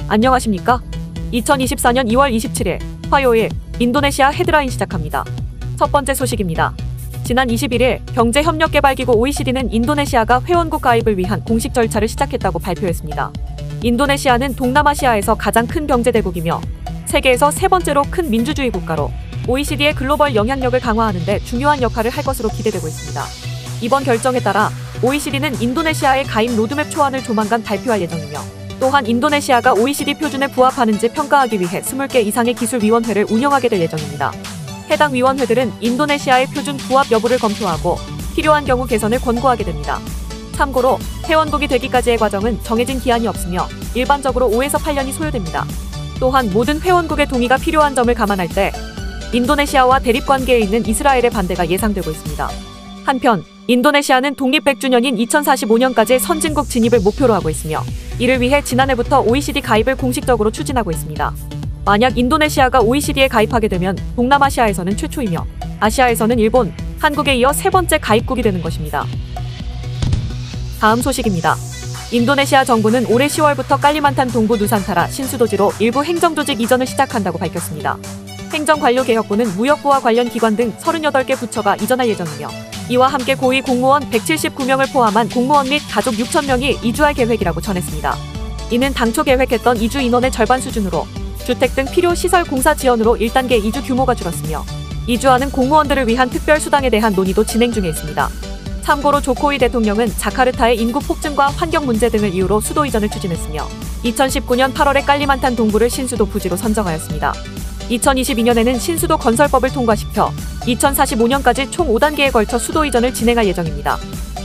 안녕하십니까? 2024년 2월 27일 화요일 인도네시아 헤드라인 시작합니다. 첫 번째 소식입니다. 지난 21일 경제협력개발기구 OECD는 인도네시아가 회원국 가입을 위한 공식 절차를 시작했다고 발표했습니다. 인도네시아는 동남아시아에서 가장 큰 경제대국이며 세계에서 세 번째로 큰 민주주의 국가로 OECD의 글로벌 영향력을 강화하는 데 중요한 역할을 할 것으로 기대되고 있습니다. 이번 결정에 따라 OECD는 인도네시아의 가입 로드맵 초안을 조만간 발표할 예정이며 또한 인도네시아가 OECD 표준에 부합하는지 평가하기 위해 20개 이상의 기술위원회를 운영하게 될 예정입니다. 해당 위원회들은 인도네시아의 표준 부합 여부를 검토하고 필요한 경우 개선을 권고하게 됩니다. 참고로 회원국이 되기까지의 과정은 정해진 기한이 없으며 일반적으로 5에서 8년이 소요됩니다. 또한 모든 회원국의 동의가 필요한 점을 감안할 때 인도네시아와 대립관계에 있는 이스라엘의 반대가 예상되고 있습니다. 한편 인도네시아는 독립 100주년인 2045년까지 선진국 진입을 목표로 하고 있으며 이를 위해 지난해부터 OECD 가입을 공식적으로 추진하고 있습니다. 만약 인도네시아가 OECD에 가입하게 되면 동남아시아에서는 최초이며 아시아에서는 일본, 한국에 이어 세 번째 가입국이 되는 것입니다. 다음 소식입니다. 인도네시아 정부는 올해 10월부터 깔리만탄 동부 누산타라 신수도지로 일부 행정조직 이전을 시작한다고 밝혔습니다. 행정관료개혁부는 무역부와 관련 기관 등 38개 부처가 이전할 예정이며 이와 함께 고위 공무원 179명을 포함한 공무원 및 가족 6,000명이 이주할 계획이라고 전했습니다. 이는 당초 계획했던 이주 인원의 절반 수준으로 주택 등 필요 시설 공사 지원으로 1단계 이주 규모가 줄었으며 이주하는 공무원들을 위한 특별 수당에 대한 논의도 진행 중에 있습니다. 참고로 조코위 대통령은 자카르타의 인구 폭증과 환경 문제 등을 이유로 수도 이전을 추진했으며 2019년 8월에 깔리만탄 동부를 신수도 부지로 선정하였습니다. 2022년에는 신수도 건설법을 통과시켜 2045년까지 총 5단계에 걸쳐 수도 이전을 진행할 예정입니다.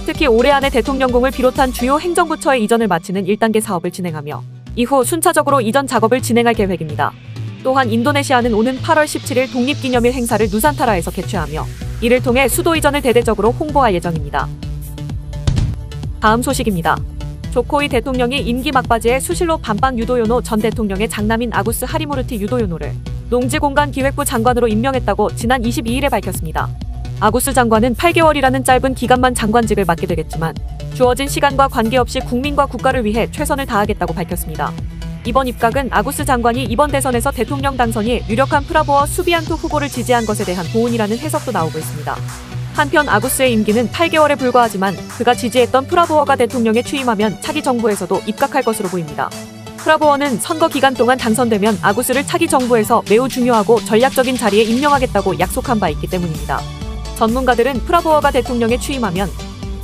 특히 올해 안에 대통령궁을 비롯한 주요 행정부처의 이전을 마치는 1단계 사업을 진행하며 이후 순차적으로 이전 작업을 진행할 계획입니다. 또한 인도네시아는 오는 8월 17일 독립기념일 행사를 누산타라에서 개최하며 이를 통해 수도 이전을 대대적으로 홍보할 예정입니다. 다음 소식입니다. 조코위 대통령이 임기 막바지에 수실로 반박 유도요노 전 대통령의 장남인 아구스 하리무르티 유도요노를 농지공간기획부 장관으로 임명했다고 지난 22일에 밝혔습니다. 아구스 장관은 8개월이라는 짧은 기간만 장관직을 맡게 되겠지만 주어진 시간과 관계없이 국민과 국가를 위해 최선을 다하겠다고 밝혔습니다. 이번 입각은 아구스 장관이 이번 대선에서 대통령 당선이 유력한 프라보어 수비안토 후보를 지지한 것에 대한 보온이라는 해석도 나오고 있습니다. 한편 아구스의 임기는 8개월에 불과하지만 그가 지지했던 프라보어가 대통령에 취임하면 차기 정부에서도 입각할 것으로 보입니다. 프라보어는 선거 기간 동안 당선되면 아구스를 차기 정부에서 매우 중요하고 전략적인 자리에 임명하겠다고 약속한 바 있기 때문입니다. 전문가들은 프라보어가 대통령에 취임하면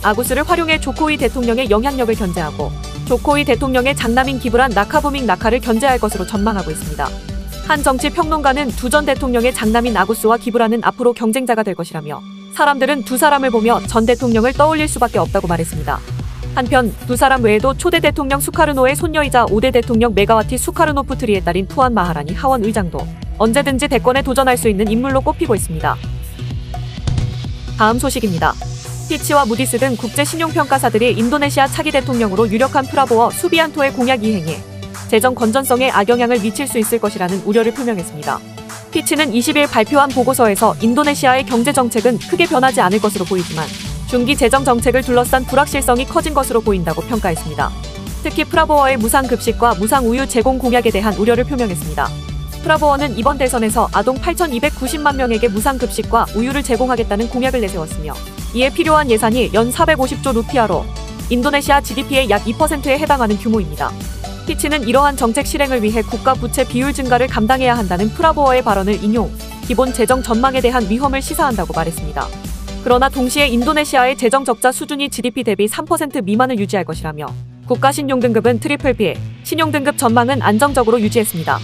아구스를 활용해 조코위 대통령의 영향력을 견제하고 조코위 대통령의 장남인 기브란 나카부밍 나카를 견제할 것으로 전망하고 있습니다. 한 정치 평론가는 두 전 대통령의 장남인 아구스와 기브란은 앞으로 경쟁자가 될 것이라며 사람들은 두 사람을 보며 전 대통령을 떠올릴 수밖에 없다고 말했습니다. 한편 두 사람 외에도 초대 대통령 수카르노의 손녀이자 5대 대통령 메가와티 수카르노프트리의 딸인 푸안 마하라니 하원 의장도 언제든지 대권에 도전할 수 있는 인물로 꼽히고 있습니다. 다음 소식입니다. 피치와 무디스 등 국제신용평가사들이 인도네시아 차기 대통령으로 유력한 프라보어 수비안토의 공약 이행에 재정 건전성에 악영향을 미칠 수 있을 것이라는 우려를 표명했습니다. 피치는 20일 발표한 보고서에서 인도네시아의 경제정책은 크게 변하지 않을 것으로 보이지만 중기 재정 정책을 둘러싼 불확실성이 커진 것으로 보인다고 평가했습니다. 특히 프라보어의 무상급식과 무상우유 제공 공약에 대한 우려를 표명했습니다. 프라보어는 이번 대선에서 아동 8,290만 명에게 무상급식과 우유를 제공하겠다는 공약을 내세웠으며 이에 필요한 예산이 연 450조 루피아로 인도네시아 GDP의 약 2%에 해당하는 규모입니다. 피치는 이러한 정책 실행을 위해 국가 부채 비율 증가를 감당해야 한다는 프라보어의 발언을 인용, 기본 재정 전망에 대한 위험을 시사한다고 말했습니다. 그러나 동시에 인도네시아의 재정 적자 수준이 GDP 대비 3% 미만을 유지할 것이라며 국가 신용등급은 BBB, 신용등급 전망은 안정적으로 유지했습니다.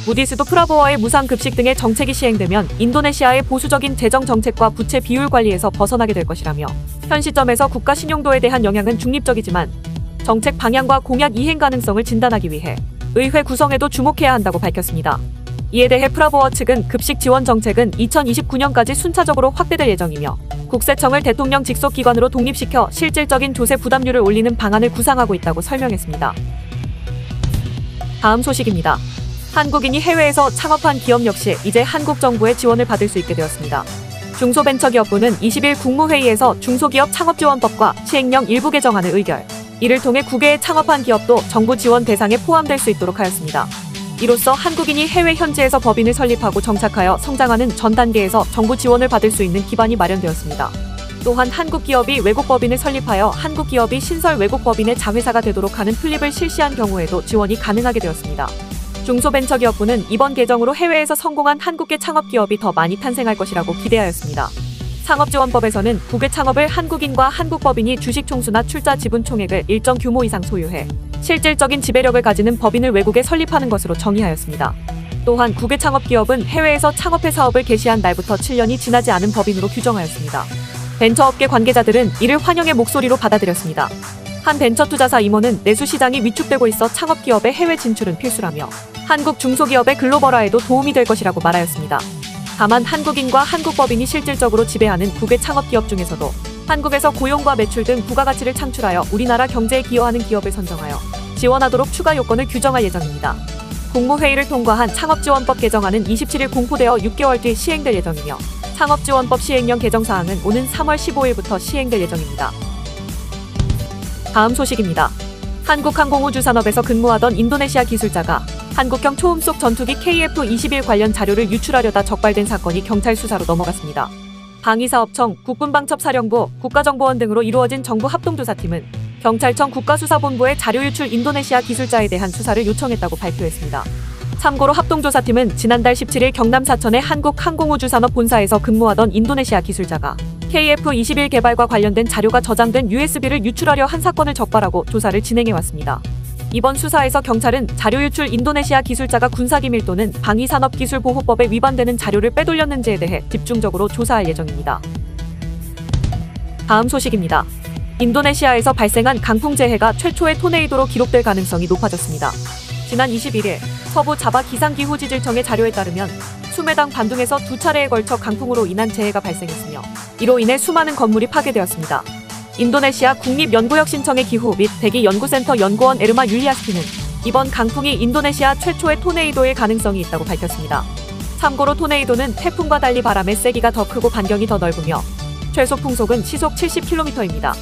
무디스도 프라보어의 무상급식 등의 정책이 시행되면 인도네시아의 보수적인 재정 정책과 부채 비율 관리에서 벗어나게 될 것이라며 현 시점에서 국가 신용도에 대한 영향은 중립적이지만 정책 방향과 공약 이행 가능성을 진단하기 위해 의회 구성에도 주목해야 한다고 밝혔습니다. 이에 대해 프라보어 측은 급식 지원 정책은 2029년까지 순차적으로 확대될 예정이며 국세청을 대통령 직속 기관으로 독립시켜 실질적인 조세 부담률을 올리는 방안을 구상하고 있다고 설명했습니다. 다음 소식입니다. 한국인이 해외에서 창업한 기업 역시 이제 한국 정부의 지원을 받을 수 있게 되었습니다. 중소벤처기업부는 20일 국무회의에서 중소기업 창업지원법과 시행령 일부 개정안을 의결, 이를 통해 9개의 창업한 기업도 정부 지원 대상에 포함될 수 있도록 하였습니다. 이로써 한국인이 해외 현지에서 법인을 설립하고 정착하여 성장하는 전 단계에서 정부 지원을 받을 수 있는 기반이 마련되었습니다. 또한 한국 기업이 외국 법인을 설립하여 한국 기업이 신설 외국 법인의 자회사가 되도록 하는 플립을 실시한 경우에도 지원이 가능하게 되었습니다. 중소벤처기업부는 이번 개정으로 해외에서 성공한 한국계 창업기업이 더 많이 탄생할 것이라고 기대하였습니다. 창업지원법에서는 국외 창업을 한국인과 한국법인이 주식 총수나 출자 지분 총액을 일정 규모 이상 소유해 실질적인 지배력을 가지는 법인을 외국에 설립하는 것으로 정의하였습니다. 또한 국외 창업기업은 해외에서 창업해 사업을 개시한 날부터 7년이 지나지 않은 법인으로 규정하였습니다. 벤처업계 관계자들은 이를 환영의 목소리로 받아들였습니다. 한 벤처투자사 임원은 내수 시장이 위축되고 있어 창업기업의 해외 진출은 필수라며 한국 중소기업의 글로벌화에도 도움이 될 것이라고 말하였습니다. 다만 한국인과 한국법인이 실질적으로 지배하는 국외 창업기업 중에서도 한국에서 고용과 매출 등 부가가치를 창출하여 우리나라 경제에 기여하는 기업을 선정하여 지원하도록 추가 요건을 규정할 예정입니다. 국무회의를 통과한 창업지원법 개정안은 27일 공포되어 6개월 뒤 시행될 예정이며 창업지원법 시행령 개정사항은 오는 3월 15일부터 시행될 예정입니다. 다음 소식입니다. 한국항공우주산업에서 근무하던 인도네시아 기술자가 한국형 초음속 전투기 KF-21 관련 자료를 유출하려다 적발된 사건이 경찰 수사로 넘어갔습니다. 방위사업청, 국군방첩사령부, 국가정보원 등으로 이루어진 정부 합동조사팀은 경찰청 국가수사본부에 자료 유출 인도네시아 기술자에 대한 수사를 요청했다고 발표했습니다. 참고로 합동조사팀은 지난달 17일 경남 사천의 한국항공우주산업 본사에서 근무하던 인도네시아 기술자가 KF-21 개발과 관련된 자료가 저장된 USB를 유출하려 한 사건을 적발하고 조사를 진행해왔습니다. 이번 수사에서 경찰은 자료 유출 인도네시아 기술자가 군사기밀 또는 방위산업기술보호법에 위반되는 자료를 빼돌렸는지에 대해 집중적으로 조사할 예정입니다. 다음 소식입니다. 인도네시아에서 발생한 강풍재해가 최초의 토네이도로 기록될 가능성이 높아졌습니다. 지난 21일 서부 자바 기상기후지질청의 자료에 따르면 수메당 반둥에서 2차례에 걸쳐 강풍으로 인한 재해가 발생했으며 이로 인해 수많은 건물이 파괴되었습니다. 인도네시아 국립연구혁신청의 기후 및 대기연구센터 연구원 에르마 율리아스키는 이번 강풍이 인도네시아 최초의 토네이도일 가능성이 있다고 밝혔습니다. 참고로 토네이도는 태풍과 달리 바람의 세기가 더 크고 반경이 더 넓으며 최소 풍속은 시속 70km입니다.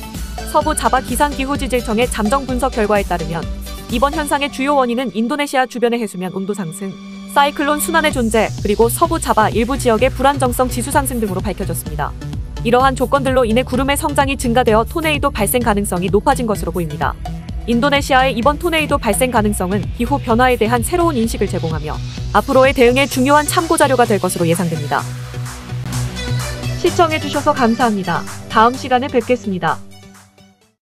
서부 자바 기상기후지질청의 잠정 분석 결과에 따르면 이번 현상의 주요 원인은 인도네시아 주변의 해수면 온도 상승, 사이클론 순환의 존재, 그리고 서부 자바 일부 지역의 불안정성 지수 상승 등으로 밝혀졌습니다. 이러한 조건들로 인해 구름의 성장이 증가되어 토네이도 발생 가능성이 높아진 것으로 보입니다. 인도네시아의 이번 토네이도 발생 가능성은 기후 변화에 대한 새로운 인식을 제공하며 앞으로의 대응에 중요한 참고자료가 될 것으로 예상됩니다. 시청해주셔서 감사합니다. 다음 시간에 뵙겠습니다.